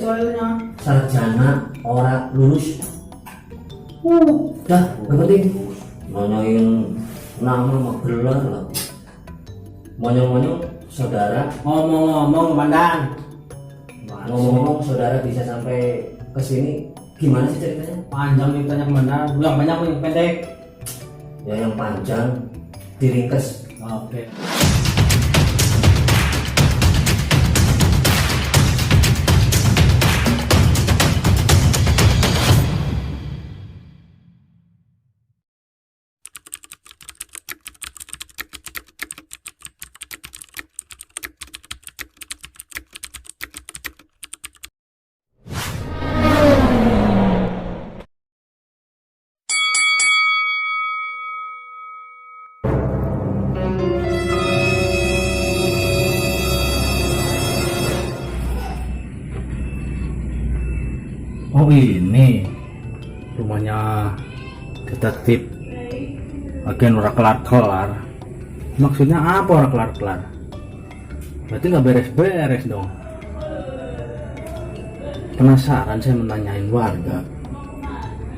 soalnya. Sarjana ora lulus. Dah, yang penting nanyain nama sama gelar lah. Monyong-monyong saudara. Ngomong-ngomong Komandan, Ngomong-ngomong saudara bisa sampai ke sini gimana sih ceritanya? panjang ceritanya Komandan. Yang banyak yang pendek. Ya yang panjang diringkes. Oke. Oh ini rumahnya detektif agen ora kelar-kelar. Maksudnya apa ora kelar-kelar? Berarti nggak beres-beres dong. Penasaran saya menanyain warga.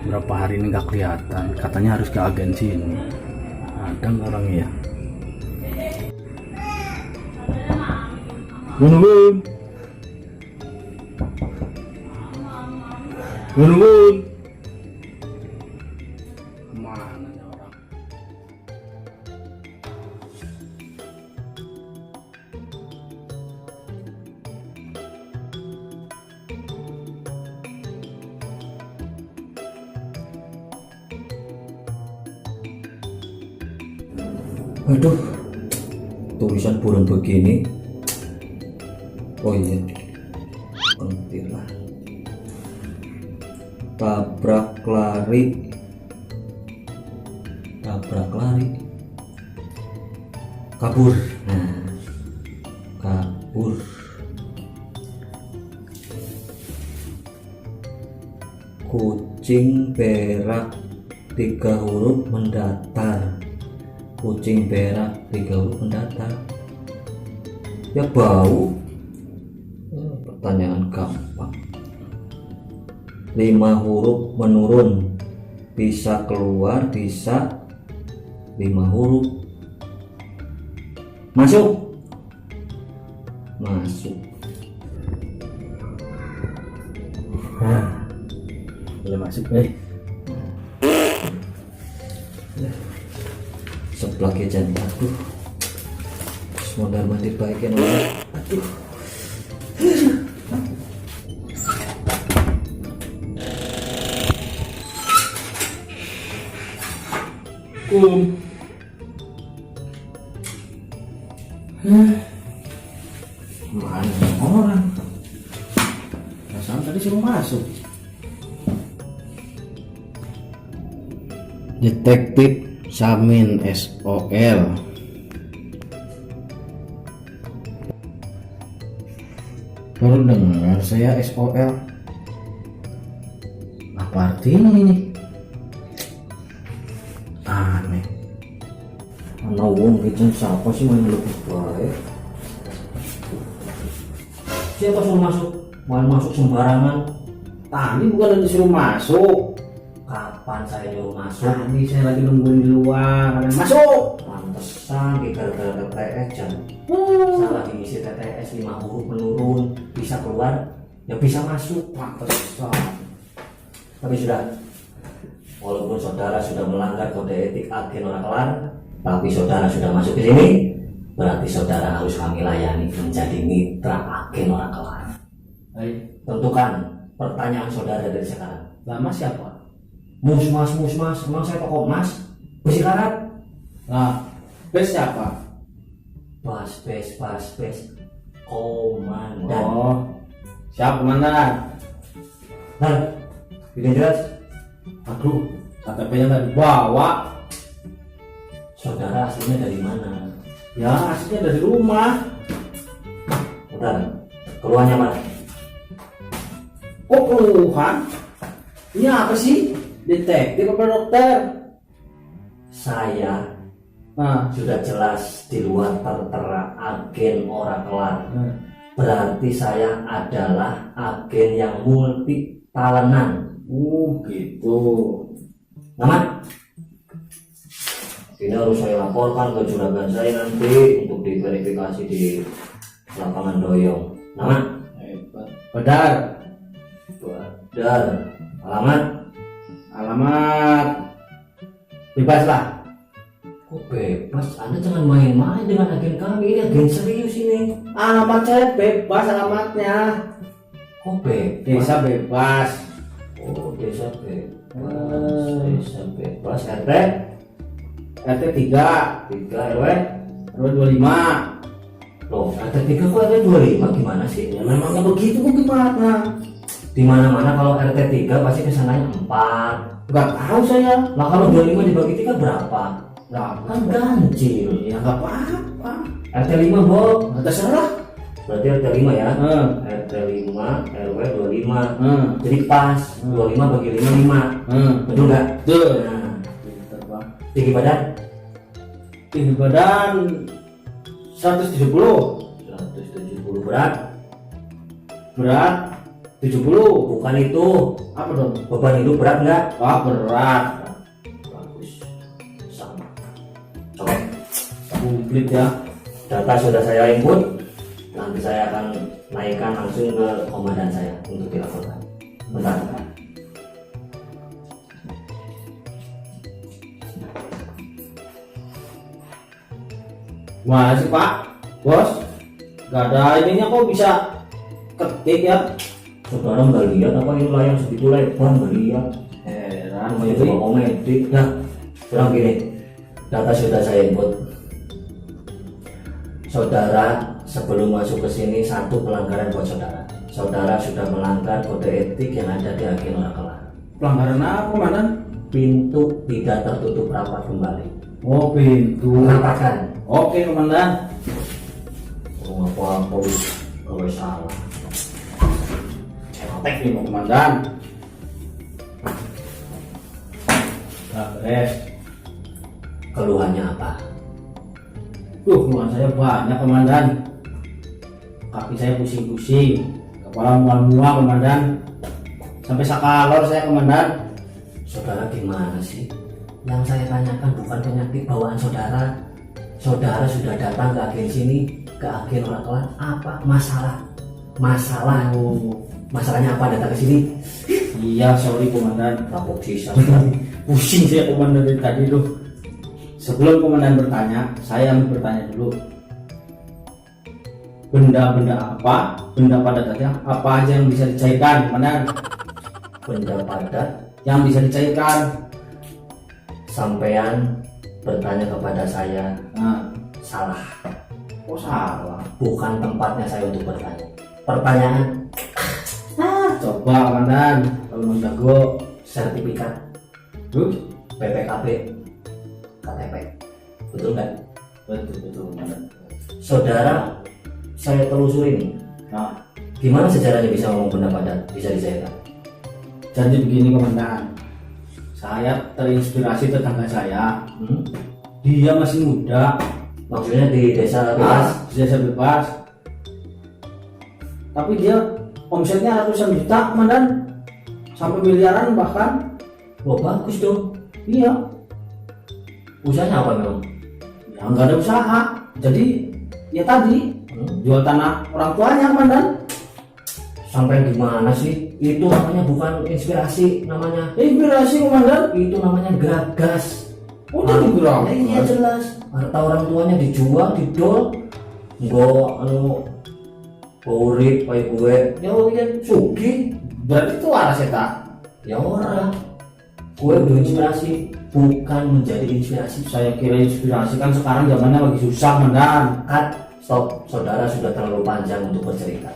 Berapa hari ini nggak kelihatan. Katanya harus ke agen sini. Ada nggak orangnya ya? Nungguin. Nungguin. Mana nih orang? Aduh, tulisan burung begini. Oh iya, penting lah. Tabrak lari, kabur. Nah, kabur. Kucing berak 3 huruf mendatar. Kucing berak 3 huruf mendatar. Ya bau. Pertanyaan gampang. 5 huruf menurun, bisa keluar, bisa 5 huruf masuk. Nah, boleh masuk sebelah kejan. Aduh, mondar mandir baikin orang. Aduh, mana orang? Perasaan tadi suruh masuk. Detektif Samin SOL. Baru dengar saya SOL. Apa artinya ini? Aneh. ana wong kitchen siapa sih main lebih baik? Siapa suruh masuk? Main masuk sembarangan. Tadi bukan disuruh masuk. Kapan saya nyuruh masuk? Tadi saya lagi nungguin di luar. Kalian masuk. Pantesan gara-gara TTS jam. Salah diisi TTS 5 huruf menurun, bisa keluar, ya bisa masuk. Pantesan. Tapi sudah, walaupun saudara sudah melanggar kode etik agen orang kelar, tapi saudara sudah masuk ke sini, berarti saudara harus kami layani menjadi mitra agen orang kelar. Baik. Tentukan pertanyaan saudara dari sekarang. Lama siapa? Mus mas, emang saya toko mas? Besi karat? Nah, bes siapa? Bas, komandan. Oh, siap komandan. Nah, tidak jelas. Aduh, KTP-nya nggak dibawa. Saudara aslinya dari mana? Ya, aslinya dari rumah. Bentar, keluarnya mana? Kok keluhan? Ini apa sih? Detektif apa dokter? Saya Nah, sudah jelas di luar tertera agen orang kelar. berarti saya adalah agen yang multi talentan. Gitu. Nama? Ini harus saya laporkan ke juragan saya nanti untuk diverifikasi di lapangan doyong. Nama? Badar. Badar. Alamat? Alamat bebas lah. Kok bebas? Anda jangan main-main dengan agen kami, ini agen serius ini. Alamat saya bebas alamatnya. Kok bebas? Desa bebas. Oh, desa bebas. Desa bebas. RT? RT 3 3 RW? RW 25. Loh, RT 3 kok RW 25 gimana sih? Ya memangnya begitu kok gimana? Di mana-mana kalau RT 3 pasti kesananya 4. Enggak tahu saya. Nah kalau 25 dibagi 3 berapa? Enggak Kan ganjil. ya enggak apa-apa. RT 5 Bob. Terserah. Berarti RT 5 ya. RT 5 RW 25. Jadi pas 25 bagi 5 5. Betul nggak? Betul. Nah, Pinter, Bang. tinggi badan Tinggi badan 170. 170, berat Berat 70. bukan itu. Apa dong? Beban hidup berat nggak? Wah, berat. Bagus, sama. Oke, Komplit ya. data sudah saya input. Nanti saya akan naikkan langsung ke komandan saya untuk dilaporkan. Bentar. Masih Pak, bos. Gak ada ininya kok bisa ketik ya. Saudara nggak lihat apa ini layar segitu lebar, nggak lihat. Heran Namanya coba komedi. Nah, kurang gini. Data sudah saya input. Saudara sebelum masuk ke sini satu pelanggaran buat saudara. Saudara sudah melanggar kode etik yang ada di agen Oracle. Pelanggaran apa, Komandan? Pintu tidak tertutup rapat kembali. Oh, pintu. Rapatkan. Oke, Komandan. Oh, apa-apa kalau salah. Cetek nih, Komandan. Nah, beres. Keluhannya apa? Keluhan saya banyak, Komandan. Kaki saya pusing-pusing, kepala mual-mual, Komandan. Sampai sakalor saya, Komandan. Saudara gimana sih? Yang saya tanyakan bukan penyakit bawaan saudara. Saudara sudah datang ke agen sini, ke agen Oracle. Apa masalah? Masalah. Masalahnya apa datang ke sini? Iya, sorry, Komandan. Kapok sisa. Pusing saya, Komandan, dari tadi tuh. Sebelum Komandan bertanya, saya mau bertanya dulu. Benda-benda apa, benda padatnya apa aja yang bisa dicairkan, Komandan? Benda padat. Yang bisa dicairkan. Sampean bertanya kepada saya, Nah, salah. kok salah? Bukan tempatnya saya untuk bertanya. Pertanyaan Coba, Komandan, kalau mau jago. sertifikat Terus? BPKB KTP. Betul nggak? Betul, Komandan. Saudara, saya telusuri nih. Nah, Gimana sejarahnya bisa ngomong benda padat, bisa dicairkan? jadi begini, Komandan. Saya terinspirasi tetangga saya. Dia masih muda. Maksudnya di desa bebas? Desa bebas. Tapi dia omsetnya ratusan juta, Komandan. Sampai miliaran bahkan. Wah, bagus dong. Iya. Usahanya apa memang? Ya nggak ada usaha. Jadi ya tadi jual tanah orang tuanya, Komandan. Sampai gimana sih? Itu namanya bukan inspirasi, namanya Inspirasi, Komandan. itu namanya geragas. Oh, jadi geragas. Iya jelas. Harta orang tuanya dijual, didol. Nggak urip kayak gue. Ya udah sugi. Berarti itu waras ya, Kak? Ya orang. Gue berinspirasi, bukan menjadi inspirasi. Saya kira inspirasi kan sekarang zamannya lagi susah, Komandan. Cut, stop. Saudara sudah terlalu panjang untuk bercerita.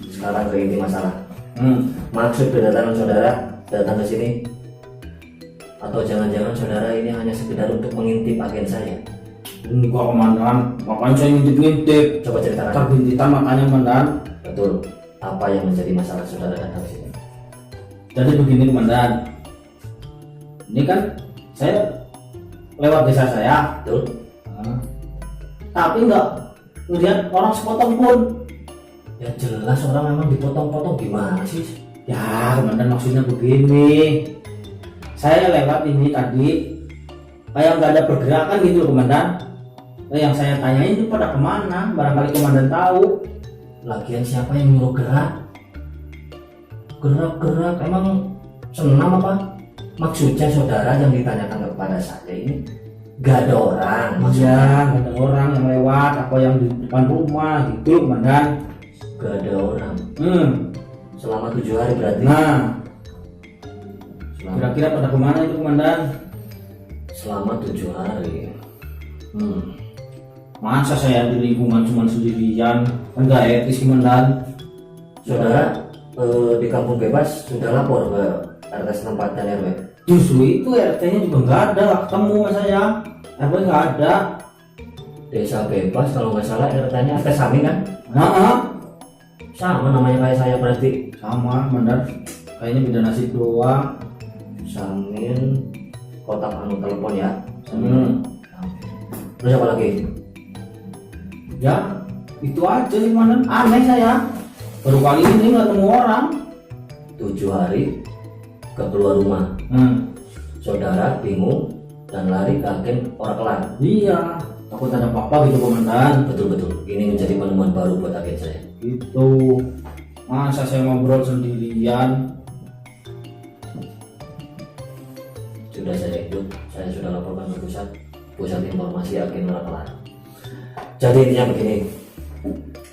Sekarang ke inti masalah. Maksud kedatangan saudara datang ke sini, atau jangan-jangan saudara ini hanya sekedar untuk mengintip agen saya? Enggak, Komandan. Makanya saya ngintip-ngintip. Coba ceritakan. Terbintitan makanya, Komandan. Betul. Apa yang menjadi masalah saudara datang ke sini? Jadi begini, Komandan. Ini kan saya lewat desa saya. Betul. Tapi nggak ngelihat orang sepotong pun. Ya jelas orang memang dipotong-potong, gimana sih? Ya komandan, maksudnya begini, saya lewat ini tadi kayak nggak ada pergerakan gitu loh komandan. Nah, yang saya tanyain itu pada kemana, barangkali komandan tahu. Lagian siapa yang nyuruh gerak? Gerak-gerak emang senam apa? Maksudnya saudara yang ditanyakan kepada saya ini gak ada orang? Iya, nggak ada orang yang lewat apa yang di depan rumah gitu komandan. Gak ada orang Hmm. selama 7 hari berarti. Nah, selama, kira-kira pada kemana itu komandan? selama 7 hari. Masa saya di lingkungan cuma sendirian, kan nggak etis komandan. Saudara di kampung bebas sudah lapor ke RT setempat dan RW. Justru itu RT-nya juga nggak ada, nggak ketemu sama saya. RW nggak ada. Desa bebas kalau nggak salah RT-nya RT Samin kan? Nah, Sama namanya kayak saya berarti. sama komandan. Kayaknya beda nasib doang. Samin kotak anu telepon ya. Hmm. Terus apa lagi? Ya, itu aja sih komandan. Aneh saya. Baru kali ini nggak ketemu orang. 7 hari gak keluar rumah. Saudara bingung dan lari ke agen orang kelar. Iya, takut ada apa-apa gitu komandan. Betul-betul, ini menjadi penemuan baru buat agen saya. Itu masa saya ngobrol sendirian. Sudah saya ikut, saya sudah laporkan ke pusat informasi agen orang kelar. Jadi intinya begini,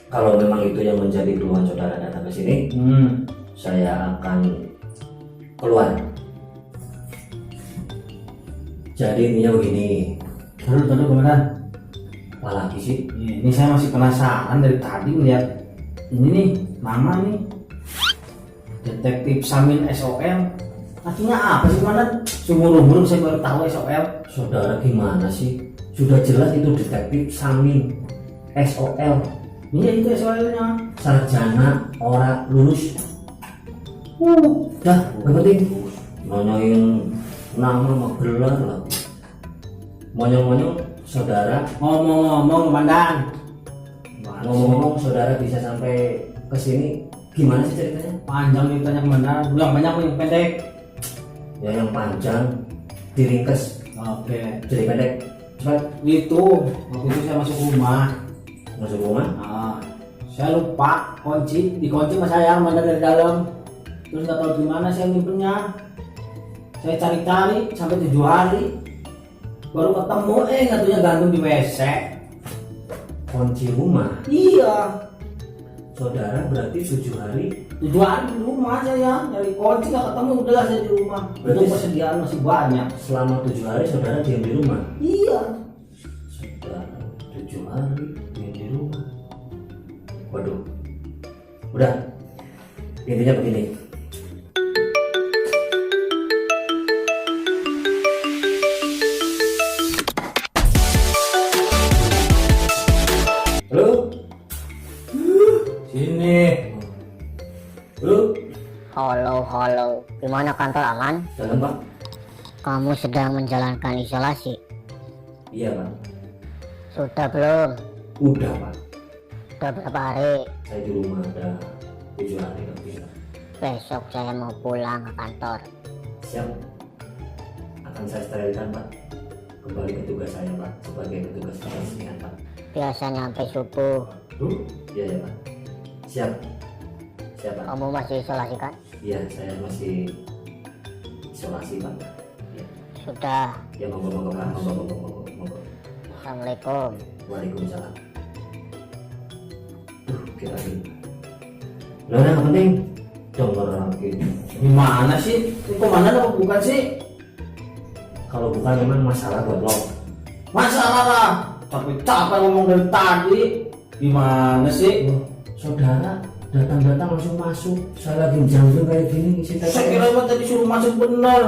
kalau memang itu yang menjadi keluhan saudara datang ke sini, saya akan keluar. Jadi intinya begini. Terus komandan. Apalagi sih? Ini saya masih penasaran dari tadi melihat ini nih, nama nih Detektif Samin SOL. Artinya apa sih komandan? Seumur-umur saya baru tahu SOL. Saudara gimana sih? Sudah jelas itu detektif Samin SOL. Iya itu SOL-nya. Sarjana ora lulus. Dah, gak penting. Nanyain nama sama gelar lah. Monyong-monyong saudara. Ngomong-ngomong komandan. Ngomong-ngomong saudara bisa sampai ke sini gimana sih ceritanya? Panjang ceritanya komandan. Yang banyak yang pendek. Ya yang panjang diringkes Oke. jadi pendek. Cepat. Itu waktu itu saya masuk rumah. Masuk rumah. Nah, saya lupa kunci, dikunci sama saya komandan dari dalam. Terus nggak tahu gimana saya nyimpennya. Saya cari-cari sampai 7 hari. Baru ketemu, katanya gantung di WC. Kunci rumah. Iya, Saudara berarti 7 hari. 7 hari di rumah saya nyari kunci nggak ketemu, udahlah saya di rumah. Berarti Itu persediaan masih banyak. Selama 7 hari saudara diam di rumah. Iya. Saudara 7 hari diam di rumah. Waduh. Udah. Intinya begini. Halo? Sini. Halo? Halo, gimana kantor aman? Dalam Pak? Kamu sedang menjalankan isolasi? Iya Pak. Sudah belum? Udah Pak. Sudah berapa hari? Saya di rumah ada 7 hari lebih Pak. Besok saya mau pulang ke kantor. Siap. Akan saya sterilkan Pak. Kembali ke tugas saya Pak. Sebagai petugas kebersihan Pak. Biasanya sampai subuh. Iya ya Pak. Siap. Siap Pak. Kamu masih isolasi kan? Iya saya masih isolasi Pak. Ya, Sudah. ya monggo Pak. Monggo. Assalamualaikum. Waalaikumsalam. Kira ini. Lah yang penting denger lagi. Gimana sih? Ini komandan apa bukan sih? Kalau bukan memang masalah buat lo. Masalah lah. Capek-capek ngomong dari tadi. Gimana sih? Saudara datang-datang langsung masuk. Saya lagi jangkung kayak gini ngisi Saya kira tadi suruh masuk bener.